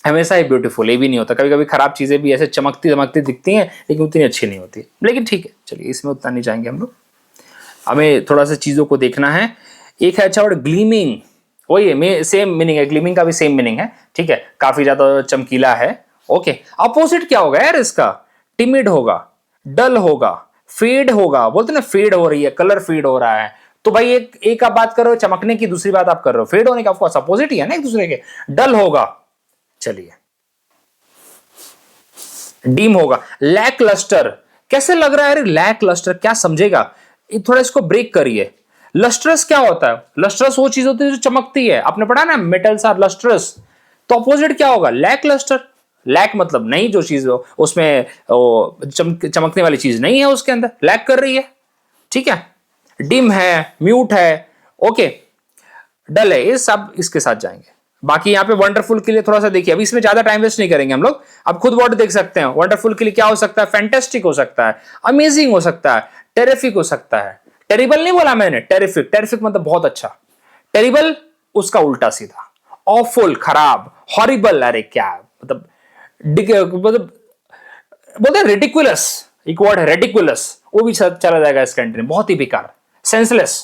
हमेशा ही ब्यूटीफुल, ये भी नहीं होता। कभी कभी खराब चीजें भी ऐसे चमकती चमकती दिखती हैं लेकिन उतनी अच्छी नहीं होती, लेकिन ठीक है, चलिए इसमें उतना नहीं जाएंगे हम लोग, हमें थोड़ा सा चीजों को देखना है। एक है अच्छा वर्ड ग्लीमिंग, वही सेम मीनिंग है, ग्लीमिंग का भी सेम मीनिंग है, ठीक है, काफी ज्यादा चमकीला है, ओके। अपोजिट क्या होगा यार इसका, टिमिड होगा, डल होगा, फेड होगा, बोलते ना फेड हो रही है, कलर फेड हो रहा है, तो भाई एक आप बात कर रहे हो चमकने की, दूसरी बात आप कर रहे हो फेड होने का, ऑफकोर्स अपोजिट ही है ना एक दूसरे के। डल होगा, चलिए, डीम होगा, लैक लस्टर, कैसे लग रहा है लैक लस्टर, क्या समझेगा, थोड़ा इसको ब्रेक करिए। लस्ट्रस क्या होता है, लस्ट्रस वो चीज होती है जो चमकती है, आपने पढ़ा ना मेटल्स आर लस्ट्रस, तो अपोजिट क्या होगा, लैक लस्टर। लैक मतलब नहीं, जो चीज उसमें चमकने वाली चीज नहीं है उसके अंदर, लैक कर रही है, ठीक है। डिम है, म्यूट है, ओके, डल है, ये सब इसके साथ जाएंगे। बाकी यहाँ पे वंडरफुल के लिए थोड़ा सा देखिए, अभी इसमें ज्यादा टाइम वेस्ट नहीं करेंगे हम लोग, आप खुद वर्ड देख सकते हैं। वंडरफुल के लिए क्या हो सकता है, फैंटास्टिक हो सकता है, अमेजिंग हो सकता है, टेरिफिक हो सकता है। टेरिबल नहीं बोला मैंने, टेरिफिक, टेरिफिक मतलब बहुत अच्छा, टेरिबल उसका उल्टा सीधा, ऑफुल खराब, हॉरिबल, अरे क्या मतलब बोलते रेडिकुलस, एक वर्ड है रेडिकुलस, वो भी चला जाएगा इस कंट्री में, बहुत ही बेकार, सेंसलेस,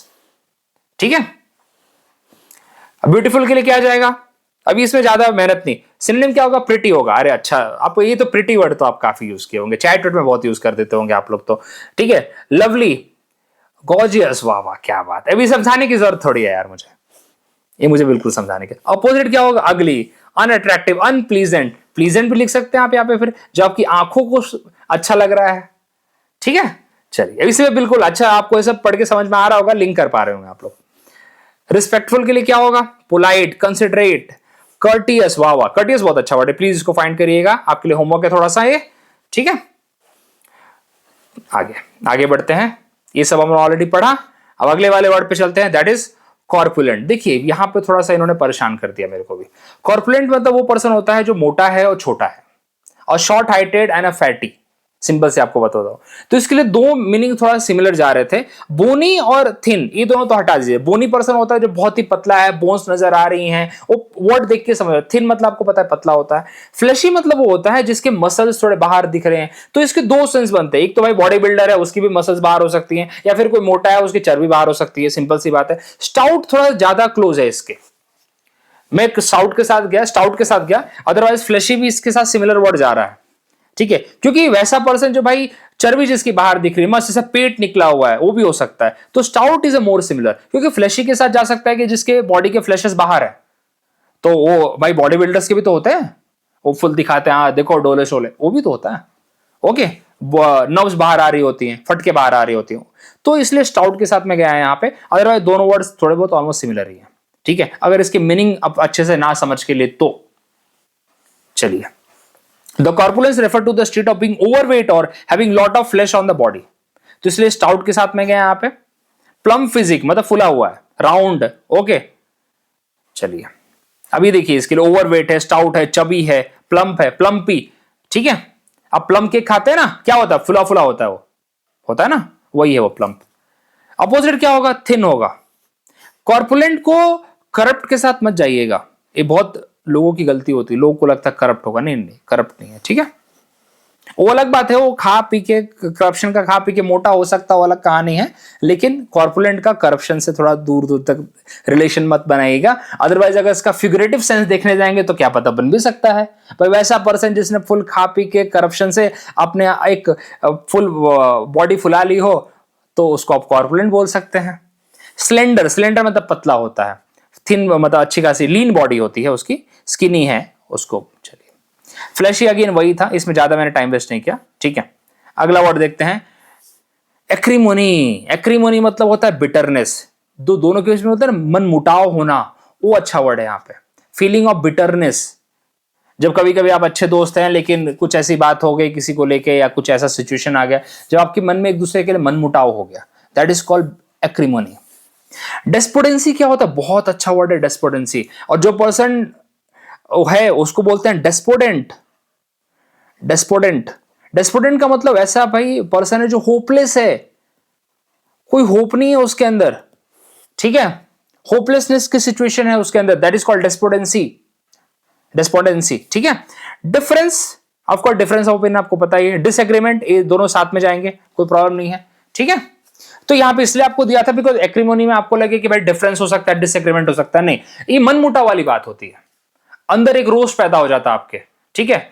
ठीक है। ब्यूटीफुल के लिए क्या जाएगा, अभी इसमें ज्यादा मेहनत नहीं, सिनोनिम क्या होगा, प्रिटी होगा, अरे अच्छा, आपको ये तो प्रिटी वर्ड तो आप काफी यूज किए होंगे, चैट में बहुत यूज कर देते होंगे आप लोग तो, ठीक है। लवली, गॉर्जियस, वाह वाह क्या बात है, अभी समझाने की जरूरत थोड़ी है यार मुझे, ये मुझे बिल्कुल समझाने के। अपोजिट क्या होगा, अगली, अनअट्रैक्टिव, अनप्लीजेंट, प्लीजेंट भी लिख सकते हैं आप यहाँ पे, फिर जो आपकी आंखों को अच्छा लग रहा है, ठीक है। चलिए इसमें बिल्कुल अच्छा, आपको ये सब पढ़ के समझ में आ रहा होगा, लिंक कर पा रहे होंगे आप लोग। रिस्पेक्टफुल के लिए क्या होगा, पोलाइट, कंसिडरेट, कर्टियस, वाह वाह, कर्टियस बहुत अच्छा वर्ड है, प्लीज इसको फाइंड करिएगा, आपके लिए होमवर्क है थोड़ा सा ये, ठीक है। आगे आगे बढ़ते हैं, ये सब हमने ऑलरेडी पढ़ा, अब अगले वाले वर्ड पे चलते हैं, दैट इज कॉर्पुलेंट। देखिए यहां पे थोड़ा सा इन्होंने परेशान कर दिया मेरे को भी। कॉर्पुलेंट मतलब वो पर्सन होता है जो मोटा है और छोटा है, और short heighted and a fatty, simple से आपको बता दो। तो इसके लिए दो मीनिंग थोड़ा सिमिलर जा रहे थे, बोनी और थिन, ये दोनों तो हटा दीजिए। बोनी पर्सन होता है जो बहुत ही पतला है, बोन्स नजर आ रही हैं, वो वर्ड देख के समझ। थिन मतलब आपको पता है पतला होता है। फ्लैशी मतलब वो होता है जिसके मसल्स थोड़े बाहर दिख रहे हैं। तो इसके दो सेंस बनते हैं, एक तो भाई बॉडी बिल्डर है उसकी भी मसल्स बाहर हो सकती हैं, या फिर कोई मोटा है उसकी चर्बी बाहर हो सकती है, सिंपल सी बात है। स्टाउट थोड़ा ज्यादा क्लोज है इसके, मैं स्टाउट के साथ गया, अदरवाइज फ्लैशी भी इसके साथ सिमिलर वर्ड जा रहा है, ठीक है। क्योंकि वैसा पर्सन जो भाई चर्बी जिसकी बाहर दिख रही है, मस्त जैसा पेट निकला हुआ है, वो भी हो सकता है। तो stout is a more similar, क्योंकि फ्लैशी के साथ जा सकता है कि जिसके बॉडी के फ्लैशेस बाहर है, तो वो भाई बॉडी बिल्डर्स के भी तो होते हैं, वो फुल दिखाते हैं, हाँ देखो डोले शोले, वो भी तो होता है, ओके। नर्व्स बाहर आ रही होती हैं, फटके बाहर आ रही होती हैं, तो इसलिए स्टाउट के साथ में गया है यहाँ पे। अदरवाइज दोनों वर्ड्स थोड़े बहुत ऑलमोस्ट सिमिलर ही है, ठीक है, अगर इसके मीनिंग अब अच्छे से ना समझ के लिए तो। चलिए, the corpulence refer to the state of being overweight or having lot of flesh on the body, तो इसलिए स्टाउट के साथ में गया यहाँ पे। प्लम फिजिक मतलब फुला हुआ है, राउंड। ओके चलिए अभी देखिए इसके लिए ओवरवेट है, स्टाउट है, चबी है, प्लम्प है, प्लम्पी। ठीक है, अब प्लम केक खाते हैं ना, क्या होता है, फुला फुला होता है, वो होता है ना, वही है वो प्लम्प। अपोजिट क्या होगा, थिन होगा। कॉर्पुलेंट को करप्ट के साथ मत जाइएगा, ये बहुत लोगों की गलती होती है, लोगों को लगता है करप्ट होगा, नहीं नहीं करप्ट नहीं है। ठीक है, वो अलग बात है, वो खा पी के करप्शन का खा पी के मोटा हो सकता है, वो अलग कहानी है। लेकिन कॉर्पुलेंट का करप्शन से थोड़ा दूर दूर तक रिलेशन मत बनाइएगा, अदरवाइज अगर इसका फिगरेटिव सेंस देखने जाएंगे तो क्या पता बन भी सकता है। पर वैसा पर्सन जिसने फुल खा पी के करप्शन से अपने एक फुल बॉडी फुला ली हो तो उसको आप कॉर्पुलेंट बोल सकते हैं। स्लेंडर, स्लेंडर मतलब पतला होता है, थिन मतलब अच्छी खासी लीन बॉडी होती है उसकी, स्किनी है उसको। चलिए फ्लैशी अगेन वही था, इसमें ज्यादा मैंने टाइम वेस्ट नहीं किया। ठीक है, अगला वर्ड देखते हैं, एक्रीमोनी। एक्रीमोनी मतलब होता है बिटरनेस, दोनों के बीच में होता है मन मुटाव होना, वो अच्छा वर्ड है यहाँ पे। फीलिंग ऑफ बिटरनेस, जब कभी कभी आप अच्छे दोस्त हैं लेकिन कुछ ऐसी बात हो गई किसी को लेके या कुछ ऐसा सिचुएशन आ गया जब आपके मन में एक दूसरे के लिए मन मुटाव हो गया, दैट इज कॉल्ड एक्रीमोनी। डेस्पोडेंसी क्या होता है, बहुत अच्छा वर्ड है डेस्पोडेंसी, और जो पर्सन है उसको बोलते हैं डेस्पोडेंट। डेस्पोडेंट, डेस्पोडेंट का मतलब ऐसा भाई पर्सन है जो होपलेस है, कोई होप नहीं है उसके अंदर। ठीक है, होपलेसनेस की सिचुएशन है उसके अंदर, दैट इज कॉल्ड डेस्पोडेंसी। डेस्पोडेंसी। ठीक है, difference, of course difference of opinion आपको पता ही है। डिसएग्रीमेंट, ये दोनों साथ में जाएंगे, कोई प्रॉब्लम नहीं है। ठीक है, तो यहां पे इसलिए आपको दिया था बिकॉज एक्रीमोनी में आपको लगे कि भाई डिफरेंस हो सकता है, डिसएग्रीमेंट हो सकता है, नहीं, ये मनमुटा वाली बात होती है, अंदर एक रोष पैदा हो जाता है आपके। ठीक है,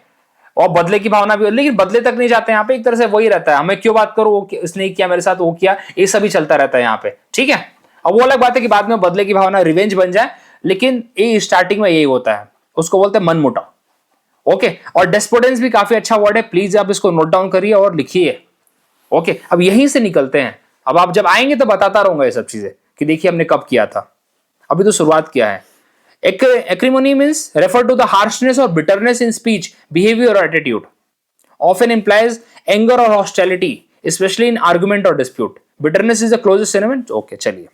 और बदले की भावना भी, लेकिन बदले तक नहीं जाते यहाँ पे, एक तरह से वही रहता है, हमें क्यों बात करो, वो इसने किया मेरे साथ, वो किया, ये सभी चलता रहता है यहाँ पे। ठीक है, अब वो अलग बात है कि बाद में बदले की भावना रिवेंज बन जाए, लेकिन ये स्टार्टिंग में यही होता है, उसको बोलते हैं मनमुटाव। ओके, और डेस्पोडेंस भी काफी अच्छा वर्ड है, प्लीज आप इसको नोट डाउन करिए और लिखिए। ओके, अब यहीं से निकलते हैं, अब आप जब आएंगे तो बताता रहूंगा ये सब चीजें कि देखिए हमने कब किया था, अभी तो शुरुआत किया है। Acrimony means refer to the harshness or bitterness in speech, behavior or attitude. Often implies anger or hostility, especially in argument or dispute. Bitterness is the closest synonym. Okay, चलिए.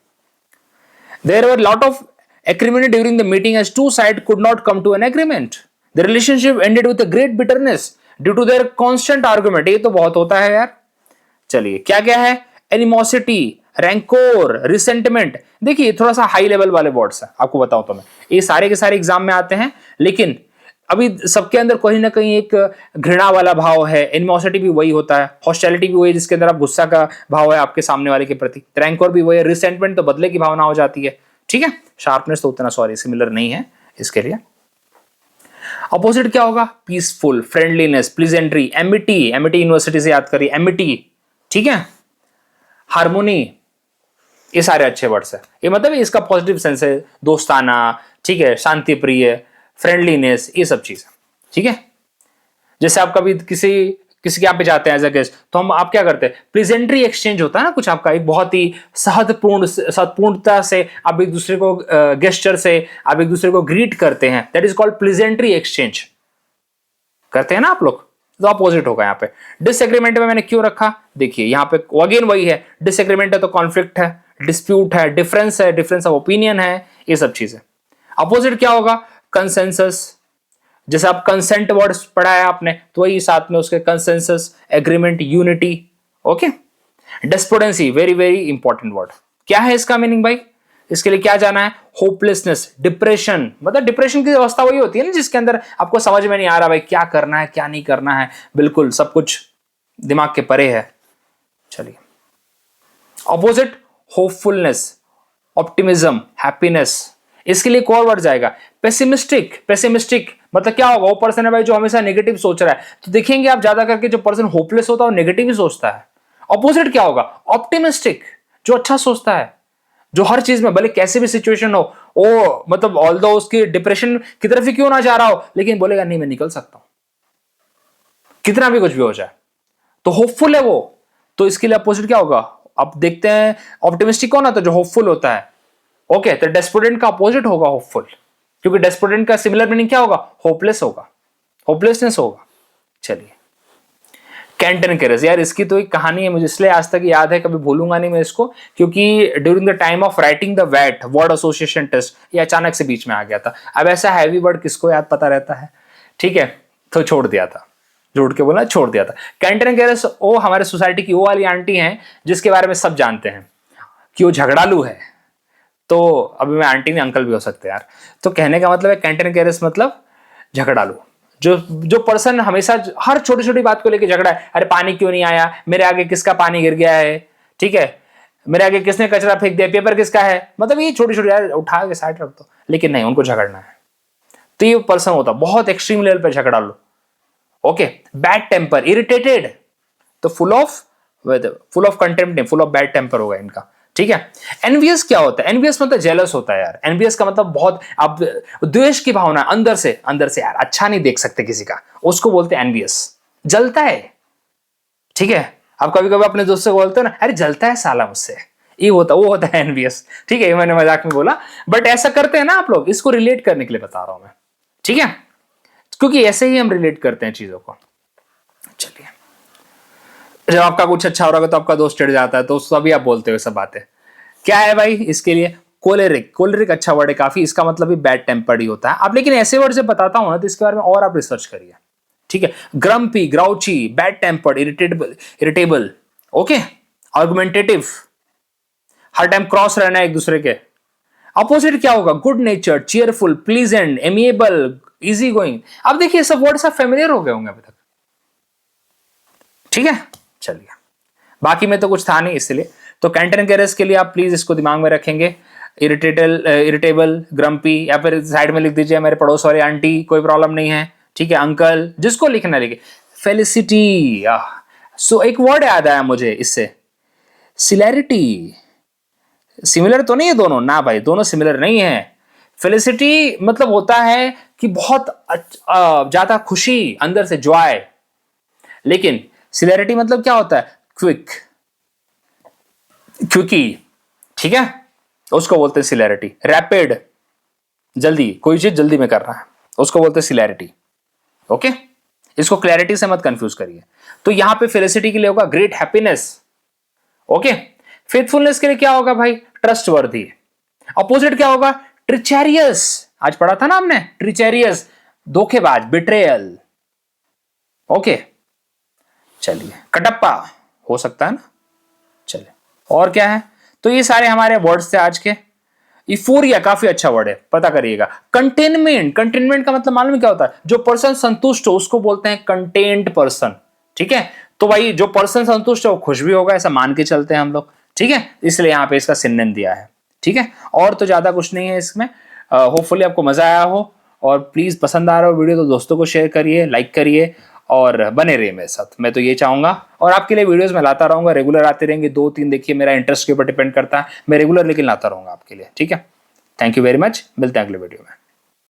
There were a lot of acrimony during the meeting as two sides could not come to an agreement. The relationship ended with a great bitterness due to their constant argument. ये तो बहुत होता है यार। चलिए क्या क्या है, एनिमोसिटी, रैंकोर, रिसेंटमेंट। देखिए थोड़ा सा हाई लेवल वाले वर्ड्स हैं, आपको बताऊं तो मैं, ये सारे के सारे एग्जाम में आते हैं, लेकिन अभी सबके अंदर कहीं ना कहीं एक घृणा वाला भाव है, एनिमोसिटी भी वही होता है, हॉस्टिलिटी भी वही जिसके अंदर आप गुस्सा का भाव है आपके सामने वाले के प्रति, रैंकोर भी वही है, रिसेंटमेंट तो बदले की भावना हो जाती है। ठीक है, शार्पनेस तो उतना सॉरी सिमिलर नहीं है इसके लिए। अपोजिट क्या होगा, peaceful, friendliness, pleasantry, amity, amity university से याद करिए, एमिटी। ठीक है, हार्मोनी, ये सारे अच्छे वर्ड्स है, ये मतलब इसका पॉजिटिव सेंस है, दोस्ताना, ठीक है, शांति प्रिय, फ्रेंडलीनेस, ये सब चीज। ठीक है, जैसे आप कभी किसी के यहाँ पे जाते हैं एज अ गेस्ट, तो हम आप क्या करते हैं, प्रेजेंटरी एक्सचेंज होता है ना कुछ आपका, एक बहुत ही सद्पूर्णता से आप एक दूसरे को गेस्चर से आप एक दूसरे को ग्रीट करते हैं, दैट इज कॉल्ड प्रेजेंटरी एक्सचेंज, करते हैं ना आप लोग, तो अपोजिट होगा यहाँ पे। डिसएग्रीमेंट में मैंने क्यों रखा, देखिए यहाँ पे अगेन वही है, डिसएग्रीमेंट है तो कॉन्फ्लिक्ट है, डिस्प्यूट है, डिफरेंस है, डिफरेंस ऑफ ओपिनियन है, ये सब चीजें। अपोजिट क्या होगा, कंसेंसस, जैसे आप कंसेंट वर्ड पढ़ा है आपने, तो वही साथ में उसके consensus, agreement, unity. Okay, despondency, very very important word, क्या है इसका मीनिंग भाई, इसके लिए क्या जाना है, होपलेसनेस, डिप्रेशन, मतलब डिप्रेशन की अवस्था वही होती है ना जिसके अंदर आपको समझ में नहीं आ रहा भाई क्या करना है क्या नहीं करना है, बिल्कुल सब कुछ दिमाग के परे है। चलिए, ऑपोजिट होपफुलनेस, ऑप्टिमिज्म, हैप्पीनेस, इसके लिए एक और वर्ड जाएगा, पेसिमिस्टिक। पेसिमिस्टिक मतलब क्या होगा, वो पर्सन है भाई जो हमेशा नेगेटिव सोच रहा है, तो देखेंगे आप ज्यादा करके जो पर्सन होपलेस होता है वो नेगेटिव ही सोचता है। ऑपोजिट क्या होगा, ऑप्टिमिस्टिक, जो अच्छा सोचता है, जो हर चीज में भले कैसे भी सिचुएशन हो, वो मतलब ऑल्दो उसकी डिप्रेशन की तरफ ही क्यों ना जा रहा हो, लेकिन बोलेगा नहीं मैं निकल सकता हूं कितना भी कुछ भी हो जाए, तो होपफुल है वो। तो इसके लिए अपोजिट क्या होगा, अब देखते हैं ऑप्टिमिस्टिक कौन होता है, जो होपफुल होता है। ओके, तो डेस्पोडेंट का अपोजिट होगा होपफुल, क्योंकि डेस्पोडेंट का सिमिलर मीनिंग क्या होगा, होपलेस होगा, होपलेसनेस होगा। चलिए, कैंटन केरस, यार इसकी तो एक कहानी है, मुझे इसलिए आज तक याद है, कभी भूलूंगा नहीं मैं इसको, क्योंकि during the time of writing the वैट वर्ड एसोसिएशन टेस्ट ये अचानक से बीच में आ गया था। अब ऐसा हैवी वर्ड किसको याद पता रहता है, ठीक है, तो छोड़ दिया था, झूठ के बोला, छोड़ दिया था। कैंटन केरस वो हमारे सोसाइटी की वो वाली आंटी हैं जिसके बारे में सब जानते हैं कि वो झगड़ालू है, तो अभी मैं आंटी नहीं अंकल भी हो सकते यार। तो कहने का मतलब है कैंटन केरस मतलब झगड़ालू, जो पर्सन हमेशा हर छोटी छोटी बात को लेकर झगड़ा है, अरे पानी क्यों नहीं आया, मेरे आगे किसका पानी गिर गया है, ठीक है, मेरे आगे किसने कचरा फेंक दिया, पेपर किसका है, मतलब ये छोटी छोटी, यार उठा के साइड रख दो, लेकिन नहीं, उनको झगड़ना है। तो ये पर्सन होता बहुत एक्सट्रीम लेवल पे झगड़ा लो, ओके। बैड टेम्पर, इरिटेटेड, तो फुल ऑफ कंटेम्प्ट नहीं, फुल ऑफ बैड टेम्पर होगा इनका, ठीक है। एनवियस क्या होता है, एनवियस मतलब जेलस होता है यार। एनवियस का मतलब बहुत, आप द्वेष की भावना अंदर से यार अच्छा नहीं देख सकते किसी का, उसको बोलते हैं एनवियस, जलता है, ठीक है। आप कभी कभी अपने दोस्त से बोलते हो ना, अरे जलता है साला मुझसे, ये वो होता है एनवियस, ठीक है, मैंने मजाक में बोला, बट ऐसा करते हैं ना आप लोग, इसको रिलेट करने के लिए बता रहा हूं मैं, ठीक है, क्योंकि ऐसे ही हम रिलेट करते हैं चीजों को। चलिए, जब आपका कुछ अच्छा हो रहा है तो आपका दोस्त चिढ़ जाता है, तो सभी आप बोलते हो सब बातें, क्या है भाई इसके लिए, कोलेरिक अच्छा वर्ड है काफी, इसका मतलब भी बैड टेम्पर्ड ही होता है। आप लेकिन ऐसे वर्ड से बताता हूं ना तो इसके बारे में और आप रिसर्च करिए, ठीक है। Grumpy, grouchy, bad tempered, irritable, okay, argumentative, हर टाइम क्रॉस रहना है एक दूसरे के। अपोजिट क्या होगा, good nature, cheerful, pleasant, amiable, easy going. अब देखिए सब वर्ड सब फेमिलियर हो गए होंगे अभी तक, ठीक है। चलिए, बाकी में तो कुछ था नहीं इसलिए, तो कैंटन केरस के लिए आप प्लीज इसको दिमाग में रखेंगे, इरिटेबल, ग्रम्पी, या फिर साइड में लिख दीजिए मेरे पड़ोस वाली आंटी, कोई प्रॉब्लम नहीं है, ठीक है, अंकल, जिसको लिखना लिखे। फेलिसिटी, सो एक वर्ड याद आया मुझे इससे, सिलैरिटी। सिमिलर तो नहीं है दोनों ना भाई, दोनों सिमिलर नहीं है। फेलिसिटी मतलब होता है कि बहुत ज्यादा खुशी, अंदर से जॉय, लेकिन सिलैरिटी मतलब क्या होता है, क्विकी, ठीक है, उसको बोलते हैं सिलैरिटी। रैपिड, जल्दी, कोई चीज जल्दी में कर रहा है, उसको बोलते हैं सिलैरिटी, ओके। इसको क्लैरिटी से मत कंफ्यूज करिए। तो यहां पे फेलिसिटी के लिए होगा ग्रेट हैप्पीनेस, ओके। फेथफुलनेस के लिए क्या होगा भाई, ट्रस्टवर्दी। अपोजिट क्या होगा, ट्रिचेरियस, आज पढ़ा था ना हमने, ट्रिचेरियस, धोखेबाज, बिट्रेयल, ओके। चलिए, कटप्पा हो सकता है ना, चलिए, और क्या है, तो ये सारे हमारे वर्ड्स थे आज के। इफोरिया काफी अच्छा वर्ड है, पता करिएगा। कंटेनमेंट का मतलब मालूम क्या होता है, जो पर्सन संतुष्ट हो उसको बोलते हैं कंटेंट पर्सन, ठीक है। तो भाई जो पर्सन संतुष्ट है वो खुश भी होगा, ऐसा मान के चलते हैं हम लोग, ठीक है, इसलिए यहां पे इसका सिनोनिम दिया है, ठीक है। और तो ज्यादा कुछ नहीं है इसमें। होपफुली आपको मजा आया हो, और प्लीज पसंद आ रहा हो वीडियो तो दोस्तों को शेयर करिए, लाइक करिए, और बने रहिए मेरे साथ, मैं तो ये चाहूंगा। और आपके लिए वीडियोस मैं लाता रहूंगा, रेगुलर आते रहेंगे, 2-3, देखिए मेरा इंटरेस्ट के ऊपर डिपेंड करता है, मैं रेगुलर लेकिन लाता रहूंगा आपके लिए, ठीक है। थैंक यू वेरी मच, मिलते हैं अगले वीडियो में।